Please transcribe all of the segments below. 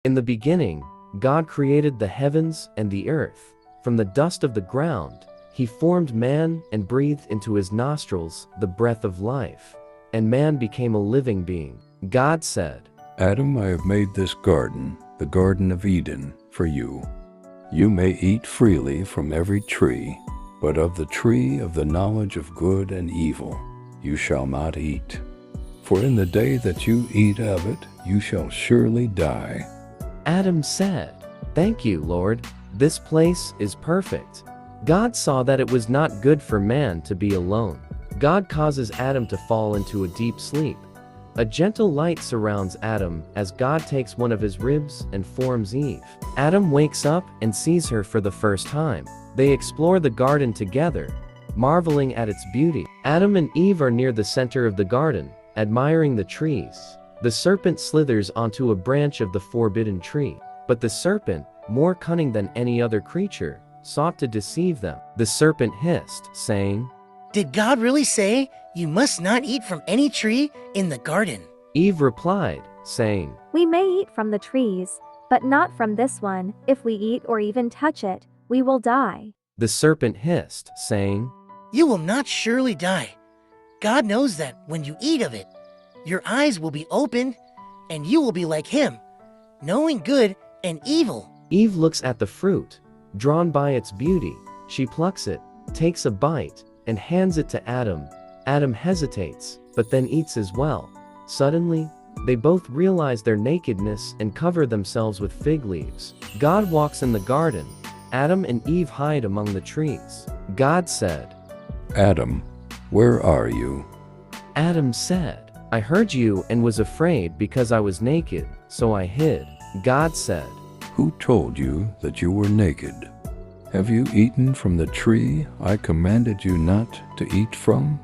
In the beginning, God created the heavens and the earth. From the dust of the ground, he formed man and breathed into his nostrils the breath of life, and man became a living being. God said, Adam, I have made this garden, the Garden of Eden, for you. You may eat freely from every tree, but of the tree of the knowledge of good and evil you shall not eat. For in the day that you eat of it, you shall surely die. Adam said, Thank you, Lord. This place is perfect. God saw that it was not good for man to be alone. God causes Adam to fall into a deep sleep. A gentle light surrounds Adam as God takes one of his ribs and forms Eve. Adam wakes up and sees her for the first time. They explore the garden together, marveling at its beauty. Adam and Eve are near the center of the garden, admiring the trees. The serpent slithers onto a branch of the forbidden tree. But the serpent, more cunning than any other creature, sought to deceive them. The serpent hissed, saying, Did God really say you must not eat from any tree in the garden? Eve replied, saying, We may eat from the trees, but not from this one. If we eat or even touch it, we will die. The serpent hissed, saying, You will not surely die. God knows that when you eat of it, your eyes will be opened, and you will be like him, knowing good and evil. Eve looks at the fruit. Drawn by its beauty, she plucks it, takes a bite, and hands it to Adam. Adam hesitates, but then eats as well. Suddenly, they both realize their nakedness and cover themselves with fig leaves. God walks in the garden. Adam and Eve hide among the trees. God said, Adam, where are you? Adam said, I heard you and was afraid because I was naked, so I hid. God said, Who told you that you were naked? Have you eaten from the tree I commanded you not to eat from?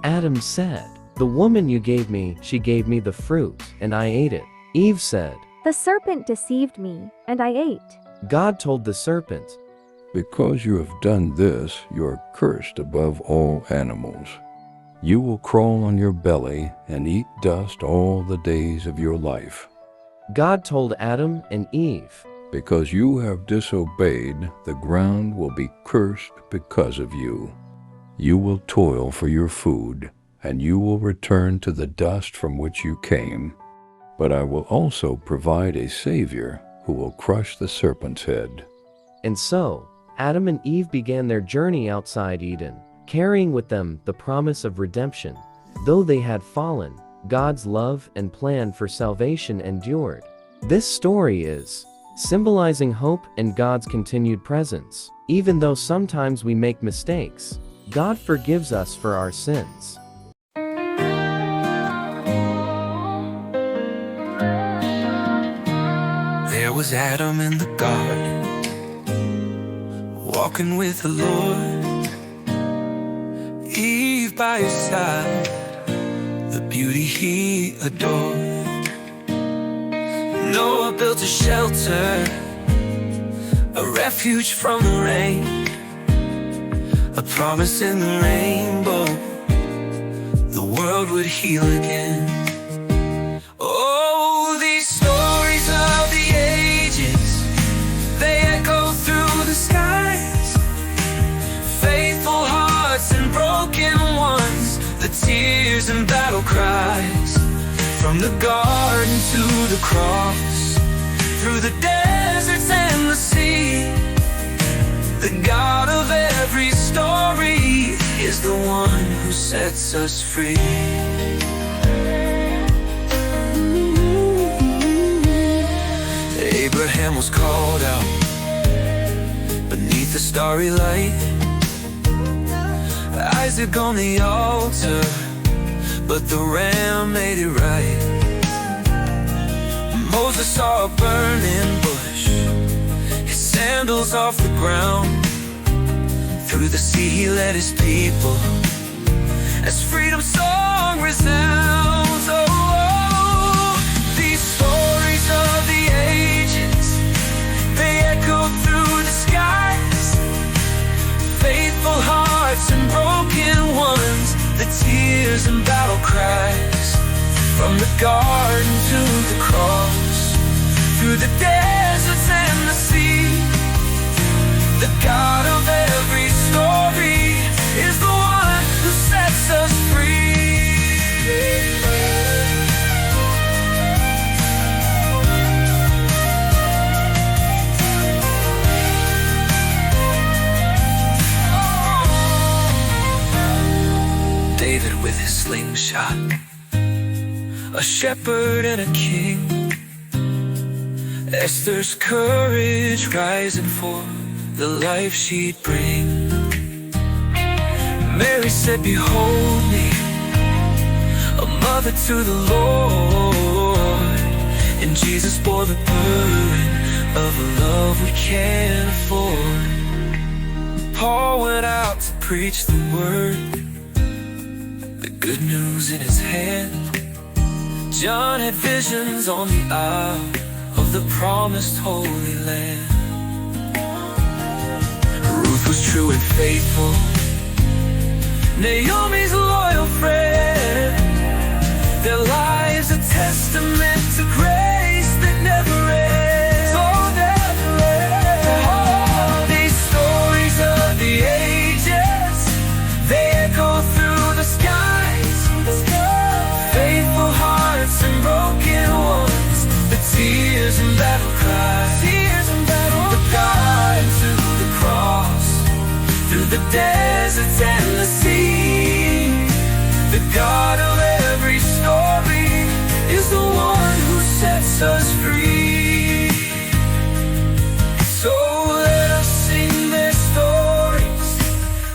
Adam said, The woman you gave me, she gave me the fruit, and I ate it. Eve said, The serpent deceived me, and I ate. God told the serpent, Because you have done this, you are cursed above all animals. You will crawl on your belly and eat dust all the days of your life. God told Adam and Eve, Because you have disobeyed, the ground will be cursed because of you. You will toil for your food, and you will return to the dust from which you came. But I will also provide a Savior who will crush the serpent's head. And so, Adam and Eve began their journey outside Eden, carrying with them the promise of redemption. Though they had fallen, God's love and plan for salvation endured. This story is symbolizing hope and God's continued presence. Even though sometimes we make mistakes, God forgives us for our sins. There was Adam in the garden, walking with the Lord. Eve by his side, the beauty he adored. Noah built a shelter, a refuge from the rain, a promise in the rainbow, the world would heal again. Oh, these stories of the ages, they echo through the skies. Faithful hearts and broken ones, the tears and battle cries. From the garden to the cross, through the deserts and the sea, the God of every story is the one who sets us free. Abraham was called out beneath the starry light, Isaac on the altar, but the ram made it right. Moses saw a burning bush, his sandals off the ground. Through the sea he led his people, as freedom's song resounds. Oh, oh, these stories of the ages, they echo through the skies. Faithful hearts and broken ones, the tears and battle cries. From the garden to the cross, through the deserts and the sea. The God of every story is the one who sets us free. David with his slingshot, a shepherd and a king. Esther's courage rising for the life she'd bring. Mary said, behold me, a mother to the Lord. And Jesus bore the burden of a love we can't afford. Paul went out to preach the word, the good news in his hand. John had visions on the isle of the promised Holy Land. Ruth was true and faithful, Naomi's loyal friend. Their lives a testament to grace that never ends. Oh, never ends. Oh, these stories of the ages, they echo through the skies. Faithful hearts and broken ones, the tears and battle cries. The God to the cross, through the deserts and the sea. The God of every story is the one who sets us free. So let us sing their stories,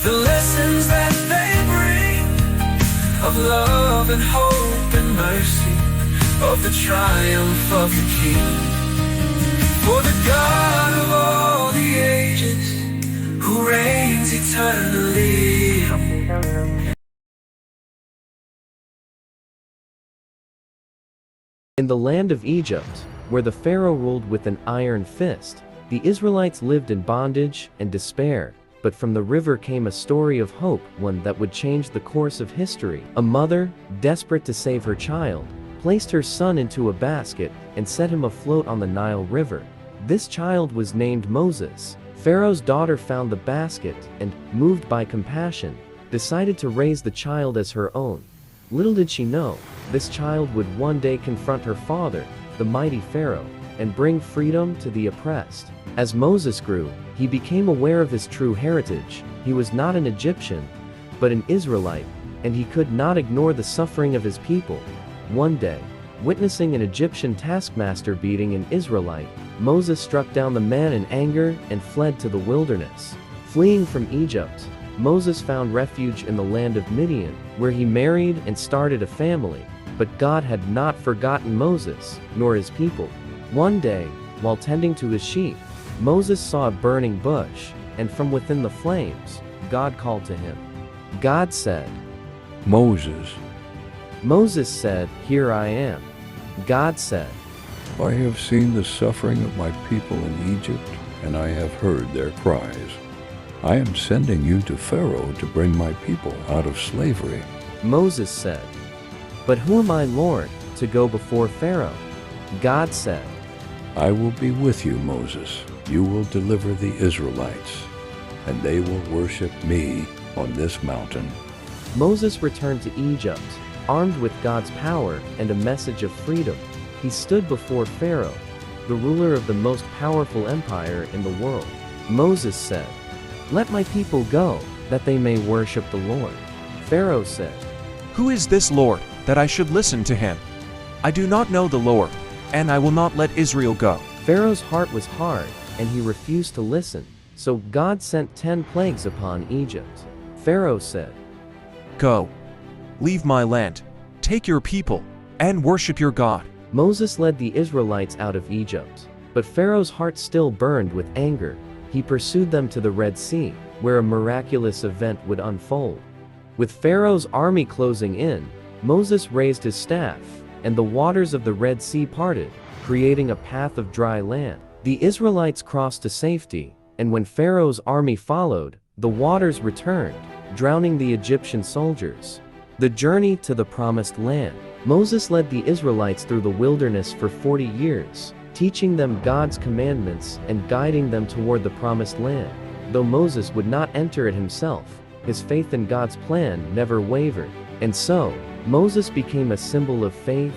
the lessons that they bring, of love and hope and mercy, of the triumph of the King. For the God of all the ages, who reigns eternally. In the land of Egypt, where the Pharaoh ruled with an iron fist, the Israelites lived in bondage and despair. But from the river came a story of hope, one that would change the course of history. A mother, desperate to save her child, placed her son into a basket and set him afloat on the Nile River. This child was named Moses. Pharaoh's daughter found the basket and, moved by compassion, decided to raise the child as her own. Little did she know, this child would one day confront her father, the mighty Pharaoh, and bring freedom to the oppressed. As Moses grew, he became aware of his true heritage. He was not an Egyptian, but an Israelite, and he could not ignore the suffering of his people. One day, witnessing an Egyptian taskmaster beating an Israelite, Moses struck down the man in anger and fled to the wilderness. Fleeing from Egypt, Moses found refuge in the land of Midian, where he married and started a family. But God had not forgotten Moses, nor his people. One day, while tending to his sheep, Moses saw a burning bush, and from within the flames, God called to him. God said, Moses, Moses said, Here I am. God said, I have seen the suffering of my people in Egypt, and I have heard their cries. I am sending you to Pharaoh to bring my people out of slavery. Moses said, But who am I, Lord, to go before Pharaoh? God said, I will be with you, Moses. You will deliver the Israelites, and they will worship me on this mountain. Moses returned to Egypt, armed with God's power and a message of freedom. He stood before Pharaoh, the ruler of the most powerful empire in the world. Moses said, Let my people go, that they may worship the Lord. Pharaoh said, Who is this Lord, that I should listen to him? I do not know the Lord, and I will not let Israel go. Pharaoh's heart was hard, and he refused to listen. So God sent 10 plagues upon Egypt. Pharaoh said, Go, leave my land, take your people, and worship your God. Moses led the Israelites out of Egypt. But Pharaoh's heart still burned with anger. He pursued them to the Red Sea, where a miraculous event would unfold. With Pharaoh's army closing in, Moses raised his staff, and the waters of the Red Sea parted, creating a path of dry land. The Israelites crossed to safety, and when Pharaoh's army followed, the waters returned, drowning the Egyptian soldiers. The journey to the Promised Land. Moses led the Israelites through the wilderness for 40 years. teaching them God's commandments and guiding them toward the promised land. Though Moses would not enter it himself, his faith in God's plan never wavered. And so, Moses became a symbol of faith,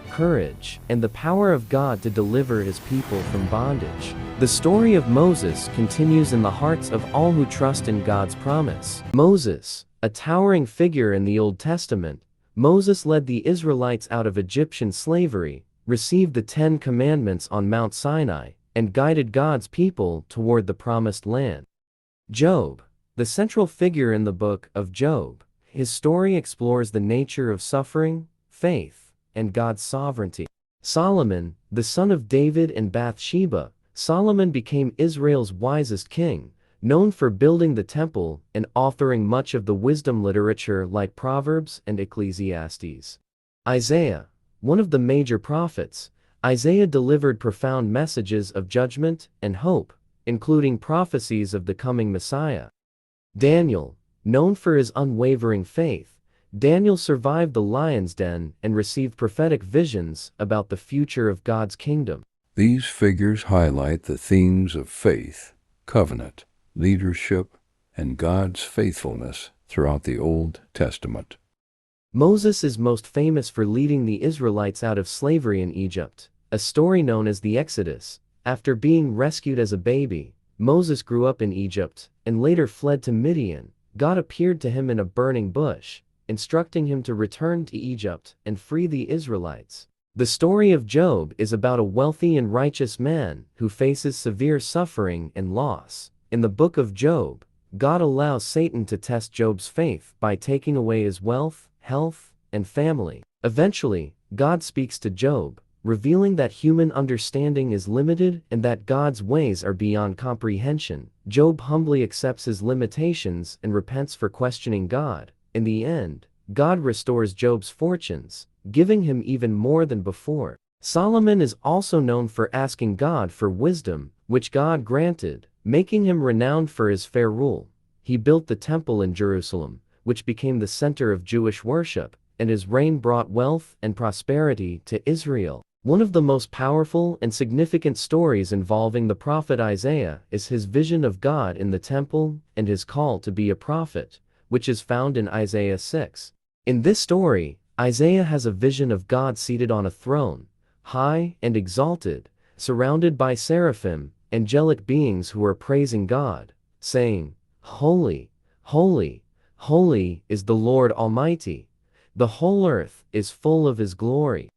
courage, and the power of God to deliver his people from bondage. The story of Moses continues in the hearts of all who trust in God's promise. Moses, a towering figure in the Old Testament, Moses led the Israelites out of Egyptian slavery, received the 10 Commandments on Mount Sinai, and guided God's people toward the promised land. Job, the central figure in the book of Job, his story explores the nature of suffering, faith, and God's sovereignty. Solomon, the son of David and Bathsheba, Solomon became Israel's wisest king, known for building the temple and authoring much of the wisdom literature like Proverbs and Ecclesiastes. Isaiah, one of the major prophets, Isaiah delivered profound messages of judgment and hope, including prophecies of the coming Messiah. Daniel, known for his unwavering faith, Daniel survived the lion's den and received prophetic visions about the future of God's kingdom. These figures highlight the themes of faith, covenant, leadership, and God's faithfulness throughout the Old Testament. Moses is most famous for leading the Israelites out of slavery in Egypt, a story known as the Exodus. After being rescued as a baby, Moses grew up in Egypt and later fled to Midian. God appeared to him in a burning bush, instructing him to return to Egypt and free the Israelites. The story of Job is about a wealthy and righteous man who faces severe suffering and loss. In the book of Job, God allows Satan to test Job's faith by taking away his wealth, health, and family. Eventually, God speaks to Job, revealing that human understanding is limited and that God's ways are beyond comprehension. Job humbly accepts his limitations and repents for questioning God. In the end, God restores Job's fortunes, giving him even more than before. Solomon is also known for asking God for wisdom, which God granted, making him renowned for his fair rule. He built the temple in Jerusalem, which became the center of Jewish worship, and his reign brought wealth and prosperity to Israel. One of the most powerful and significant stories involving the prophet Isaiah is his vision of God in the temple and his call to be a prophet, which is found in Isaiah 6. In this story, Isaiah has a vision of God seated on a throne, high and exalted, surrounded by seraphim, angelic beings who are praising God, saying, "Holy, holy, holy is the Lord Almighty. The whole earth is full of His glory."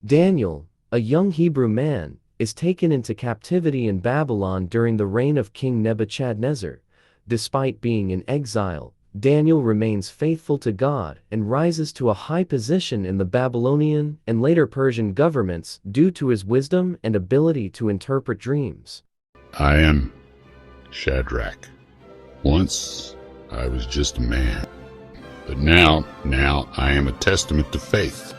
Daniel, a young Hebrew man, is taken into captivity in Babylon during the reign of King Nebuchadnezzar. Despite being in exile, Daniel remains faithful to God and rises to a high position in the Babylonian and later Persian governments due to his wisdom and ability to interpret dreams. I am Shadrach. Once I was just a man, but now I am a testament to faith.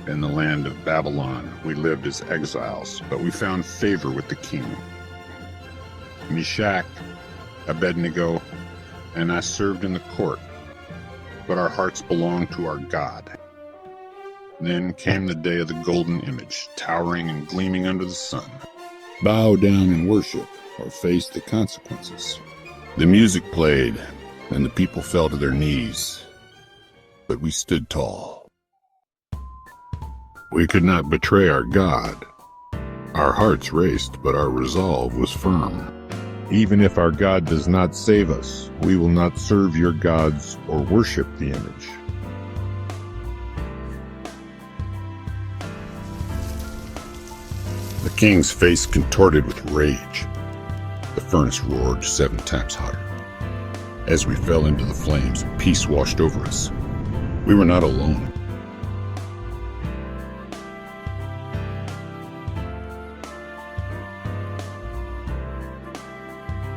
In the land of Babylon, we lived as exiles, but we found favor with the king. Meshach, Abednego, and I served in the court, but our hearts belonged to our God. Then came the day of the golden image, towering and gleaming under the sun. Bow down and worship, or face the consequences. The music played, and the people fell to their knees, but we stood tall. We could not betray our God. Our hearts raced, but our resolve was firm. Even if our God does not save us, we will not serve your gods or worship the image. The king's face contorted with rage. The furnace roared 7 times hotter. As we fell into the flames, peace washed over us. We were not alone.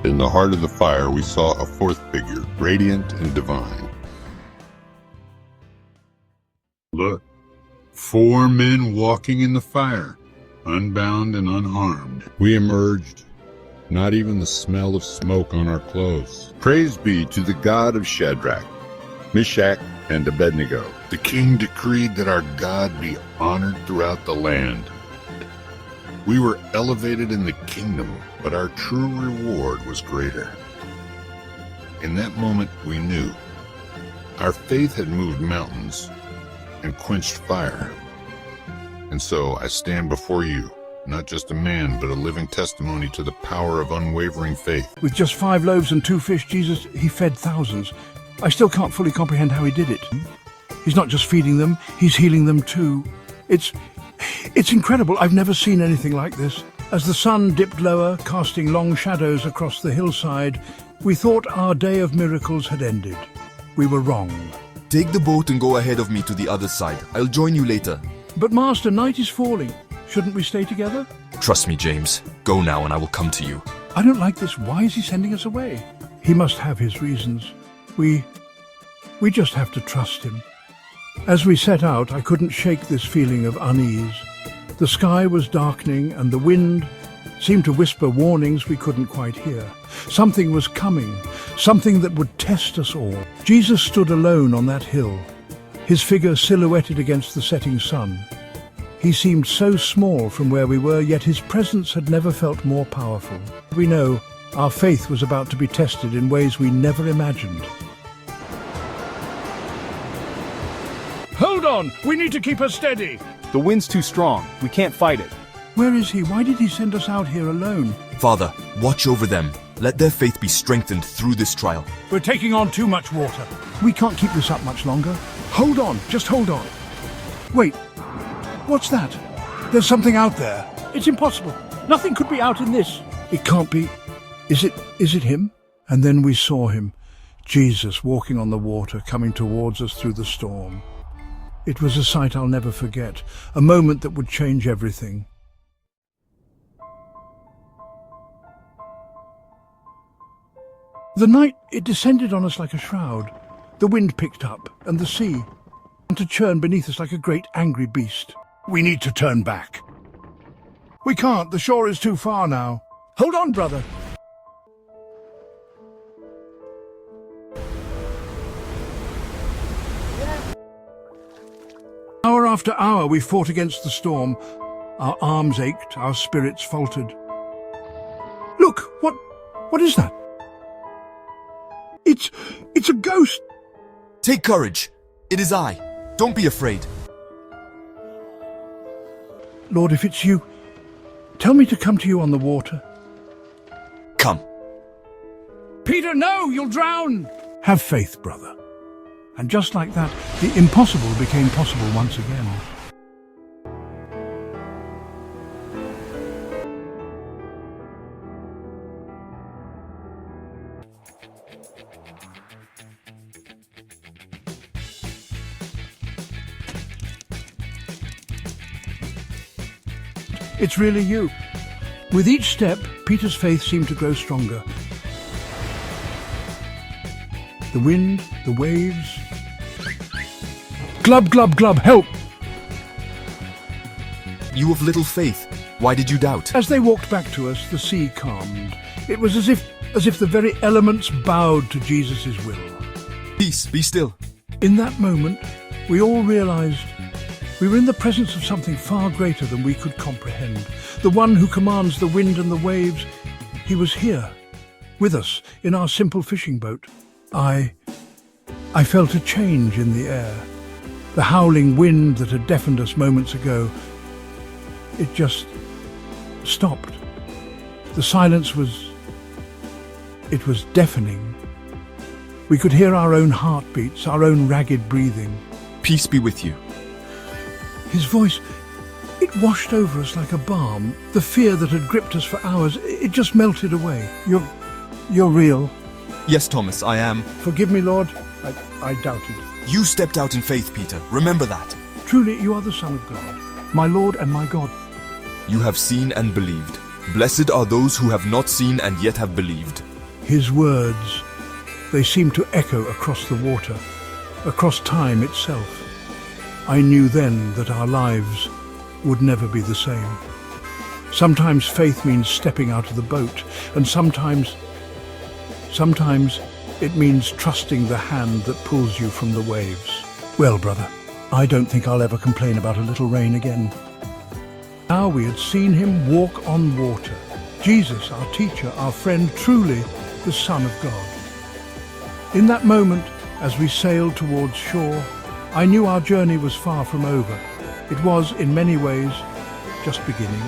In the heart of the fire, we saw a 4th figure, radiant and divine. Look, 4 men walking in the fire, unbound and unharmed. We emerged, not even the smell of smoke on our clothes. Praise be to the God of Shadrach, Meshach, and Abednego. The king decreed that our God be honored throughout the land. We were elevated in the kingdom, but our true reward was greater. In that moment, we knew our faith had moved mountains and quenched fire. And so I stand before you, not just a man, but a living testimony to the power of unwavering faith. With just 5 loaves and 2 fish, Jesus, he fed thousands. I still can't fully comprehend how he did it. He's not just feeding them, he's healing them too. It's incredible. I've never seen anything like this. As the sun dipped lower, casting long shadows across the hillside, we thought our day of miracles had ended. We were wrong. Take the boat and go ahead of me to the other side. I'll join you later. But Master, night is falling. Shouldn't we stay together? Trust me, James. Go now and I will come to you. I don't like this. Why is he sending us away? He must have his reasons. We just have to trust him. As we set out, I couldn't shake this feeling of unease. The sky was darkening and the wind seemed to whisper warnings we couldn't quite hear. Something was coming, something that would test us all. Jesus stood alone on that hill, his figure silhouetted against the setting sun. He seemed so small from where we were, yet his presence had never felt more powerful. We know our faith was about to be tested in ways we never imagined. Hold on! We need to keep her steady! The wind's too strong. We can't fight it. Where is he? Why did he send us out here alone? Father, watch over them. Let their faith be strengthened through this trial. We're taking on too much water. We can't keep this up much longer. Hold on, just hold on. Wait, what's that? There's something out there. It's impossible. Nothing could be out in this. It can't be. Is it him? And then we saw him, Jesus walking on the water, coming towards us through the storm. It was a sight I'll never forget, a moment that would change everything. The night, it descended on us like a shroud. The wind picked up, and the sea began to churn beneath us like a great angry beast. We need to turn back. We can't, the shore is too far now. Hold on, brother. Hour after hour we fought against the storm. Our arms ached, our spirits faltered. Look, what is that? It's a ghost! Take courage. It is I. Don't be afraid. Lord, if it's you, tell me to come to you on the water. Come. Peter, no! You'll drown! Have faith, brother. And just like that, the impossible became possible once again. It's really you. With each step, Peter's faith seemed to grow stronger. The wind, the waves. Glub, glub, glub, help! You of little faith, why did you doubt? As they walked back to us, the sea calmed. It was as if the very elements bowed to Jesus' will. Peace, be still. In that moment, we all realized we were in the presence of something far greater than we could comprehend. The one who commands the wind and the waves, he was here, with us, in our simple fishing boat. I felt a change in the air. The howling wind that had deafened us moments ago, it just stopped. The silence was deafening. We could hear our own heartbeats, our own ragged breathing. Peace be with you. His voice, it washed over us like a balm. The fear that had gripped us for hours, it just melted away. You're real. Yes, Thomas, I am. Forgive me, Lord. I doubted. You stepped out in faith, Peter. Remember that. Truly, you are the Son of God, my Lord and my God. You have seen and believed. Blessed are those who have not seen and yet have believed. His words, they seemed to echo across the water, across time itself. I knew then that our lives would never be the same. Sometimes faith means stepping out of the boat, and sometimes It means trusting the hand that pulls you from the waves. Well, brother, I don't think I'll ever complain about a little rain again. Now we had seen him walk on water. Jesus, our teacher, our friend, truly the Son of God. In that moment, as we sailed towards shore, I knew our journey was far from over. It was, in many ways, just beginning.